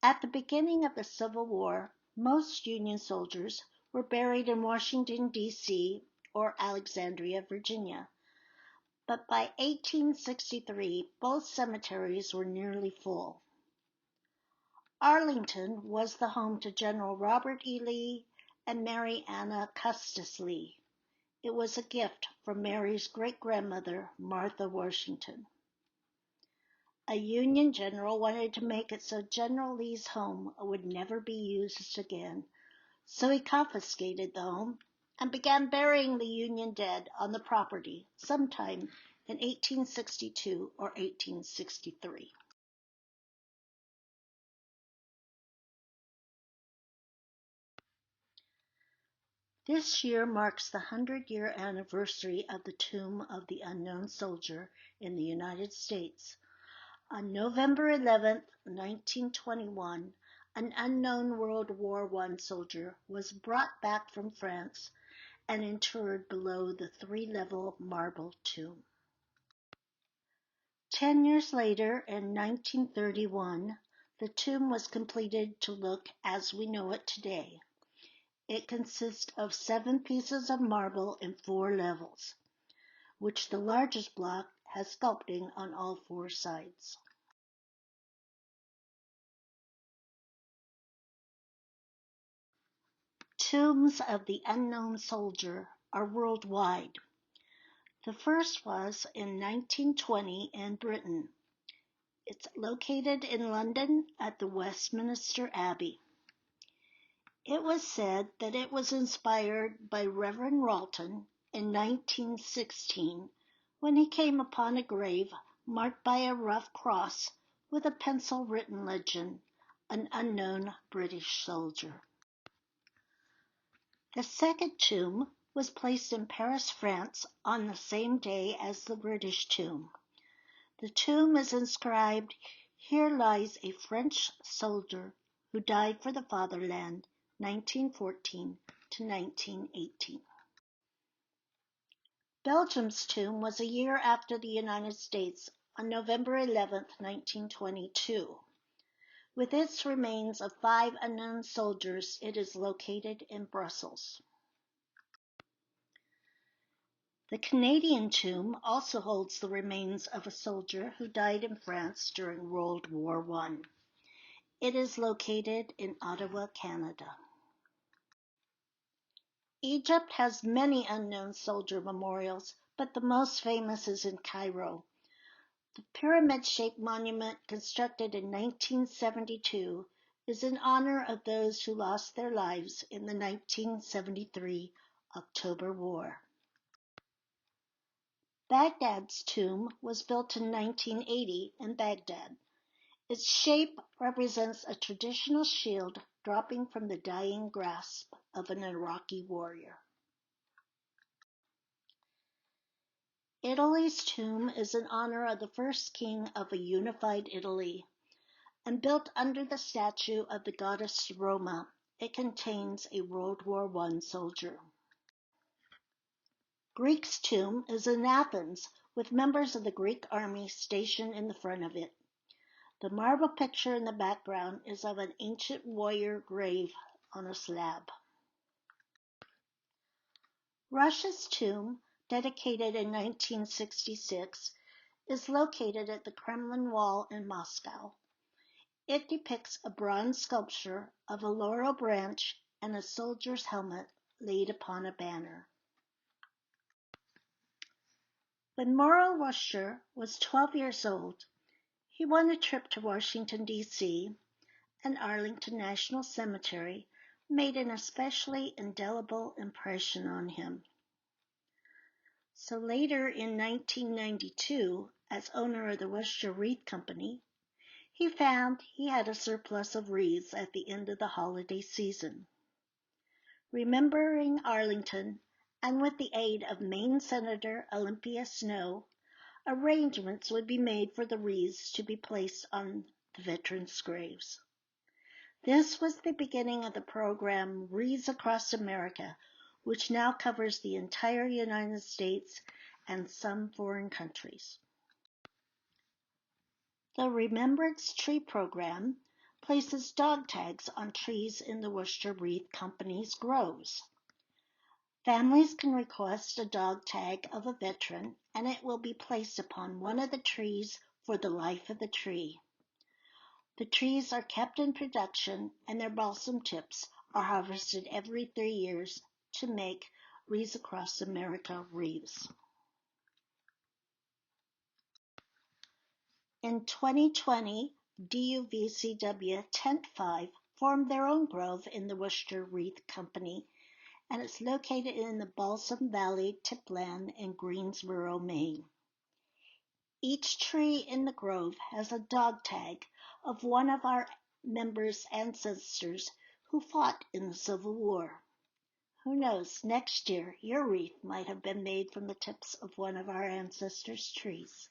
At the beginning of the Civil War, most Union soldiers were buried in Washington, D.C. or Alexandria, Virginia. But by 1863, both cemeteries were nearly full. Arlington was the home to General Robert E. Lee and Mary Anna Custis Lee. It was a gift from Mary's great-grandmother, Martha Washington. A Union general wanted to make it so General Lee's home would never be used again, so he confiscated the home and began burying the Union dead on the property sometime in 1862 or 1863. This year marks the 100-year anniversary of the Tomb of the Unknown Soldier in the United States. On November 11, 1921, an unknown World War I soldier was brought back from France and interred below the three-level marble tomb. 10 years later, in 1931, the tomb was completed to look as we know it today. It consists of 7 pieces of marble in 4 levels, which the largest block has sculpting on all 4 sides. Tombs of the Unknown Soldier are worldwide. The first was in 1920 in Britain. It's located in London at the Westminster Abbey. It was said that it was inspired by Reverend Ralton in 1916 when he came upon a grave marked by a rough cross with a pencil-written legend, "An unknown British soldier." The second tomb was placed in Paris, France, on the same day as the British tomb. The tomb is inscribed, "Here lies a French soldier who died for the fatherland, 1914 to 1918." Belgium's tomb was a year after the United States, on November 11, 1922. With its remains of 5 unknown soldiers, it is located in Brussels. The Canadian tomb also holds the remains of a soldier who died in France during World War I. It is located in Ottawa, Canada. Egypt has many unknown soldier memorials, but the most famous is in Cairo. The pyramid-shaped monument, constructed in 1972, is in honor of those who lost their lives in the 1973 October War. Baghdad's tomb was built in 1980 in Baghdad. Its shape represents a traditional shield dropping from the dying grasp of an Iraqi warrior. Italy's tomb is in honor of the first king of a unified Italy, and built under the statue of the goddess Roma. It contains a World War I soldier. Greek's tomb is in Athens, with members of the Greek army stationed in the front of it. The marble picture in the background is of an ancient warrior grave on a slab. Russia's tomb, dedicated in 1966, is located at the Kremlin Wall in Moscow. It depicts a bronze sculpture of a laurel branch and a soldier's helmet laid upon a banner. When Morrow Washcher was 12 years old, he won a trip to Washington, D.C., and Arlington National Cemetery made an especially indelible impression on him. So later in 1992, as owner of the Washcher Wreath Company, he found he had a surplus of wreaths at the end of the holiday season. Remembering Arlington, and with the aid of Maine Senator Olympia Snowe, arrangements would be made for the wreaths to be placed on the veterans' graves. This was the beginning of the program Wreaths Across America, which now covers the entire United States and some foreign countries. The Remembrance Tree program places dog tags on trees in the Worcester Wreath Company's groves. Families can request a dog tag of a veteran, and it will be placed upon one of the trees for the life of the tree. The trees are kept in production, and their balsam tips are harvested every 3 years to make Wreaths Across America wreaths. In 2020, DUVCW Tent 5 formed their own grove in the Worcester Wreath Company, and it's located in the Balsam Valley Tipland in Greensboro, Maine. Each tree in the grove has a dog tag of one of our members' ancestors who fought in the Civil War. Who knows, next year your wreath might have been made from the tips of one of our ancestors' trees.